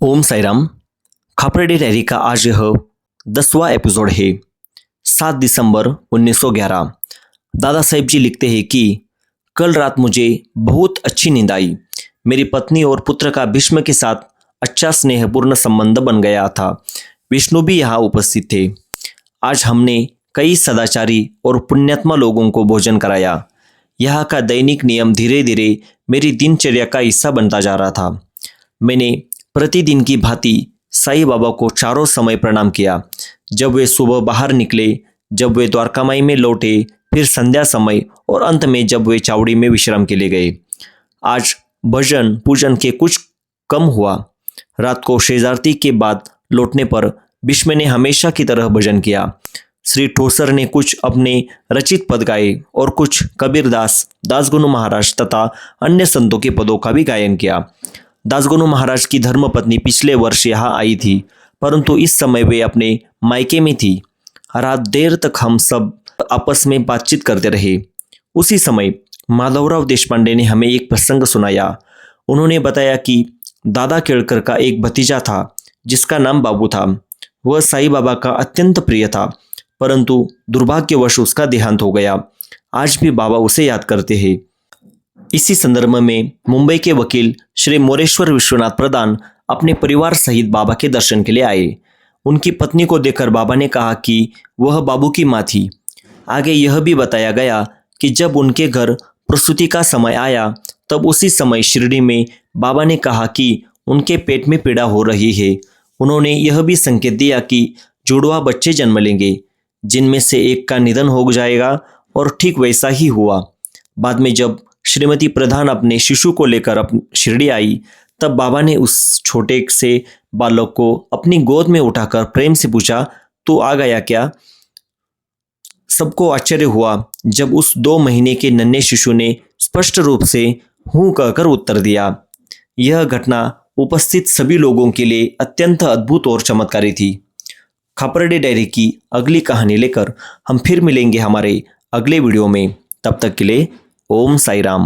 ओम Sai Ram. खापरेडी diary का आज यह 10वां एपिसोड है। 7 दिसंबर 1911। दादा साहिब जी लिखते हैं कि कल रात मुझे बहुत अच्छी नींद आई। मेरी पत्नी और पुत्र का भीष्म के साथ अच्छा स्नेहपूर्ण संबंध बन गया था। विष्णु भी यहाँ उपस्थित थे। आज हमने कई सदाचारी और पुण्यात्मा लोगों को भोजन कराया। यहाँ का दैनिक नियम धीरे धीरे मेरी दिनचर्या का हिस्सा बनता जा रहा था। मैंने प्रतिदिन की भांति साईं बाबा को चारों समय प्रणाम किया। जब वे सुबह बाहर निकले, जब वे द्वारकामाई में लौटे, फिर संध्या समय और अंत में जब वे चावड़ी में विश्राम के लिए गए। आज भजन पूजन के कुछ कम हुआ। रात को शेजारती के बाद लौटने पर भीष्म ने हमेशा की तरह भजन किया। श्री ठोसर ने कुछ अपने रचित पद गाए और कुछ कबीरदास, दासगुरु महाराज तथा अन्य संतों के पदों का भी गायन किया। दासगुरु महाराज की धर्मपत्नी पिछले वर्ष यहाँ आई थी, परंतु इस समय वे अपने मायके में थी। रात देर तक हम सब आपस में बातचीत करते रहे। उसी समय माधवराव देशपांडे ने हमें एक प्रसंग सुनाया। उन्होंने बताया कि दादा केळकर का एक भतीजा था जिसका नाम बाबू था। वह साईं बाबा का अत्यंत प्रिय था, परंतु दुर्भाग्यवश उसका देहांत हो गया। आज भी बाबा उसे याद करते हैं। इसी संदर्भ में मुंबई के वकील श्री मोरेश्वर विश्वनाथ प्रधान अपने परिवार सहित बाबा के दर्शन के लिए आए। उनकी पत्नी को देखकर बाबा ने कहा कि वह बाबू की माँ थी। आगे यह भी बताया गया कि जब उनके घर प्रसूति का समय आया, तब उसी समय शिरडी में बाबा ने कहा कि उनके पेट में पीड़ा हो रही है। उन्होंने यह भी संकेत दिया कि जुड़वा बच्चे जन्म लेंगे, जिनमें से एक का निधन हो जाएगा, और ठीक वैसा ही हुआ। बाद में जब श्रीमती प्रधान अपने शिशु को लेकर शिरडी आई, तब बाबा ने उस छोटे से बालक को अपनी गोद में उठाकर प्रेम से पूछा, तू आ गया क्या? सबको आश्चर्य हुआ जब उस 2 महीने के नन्हे शिशु ने स्पष्ट रूप से हूं कहकर उत्तर दिया। यह घटना उपस्थित सभी लोगों के लिए अत्यंत अद्भुत और चमत्कारी थी। खापरेडी डायरी की अगली कहानी लेकर हम फिर मिलेंगे हमारे अगले वीडियो में। तब तक के लिए ओम साई राम।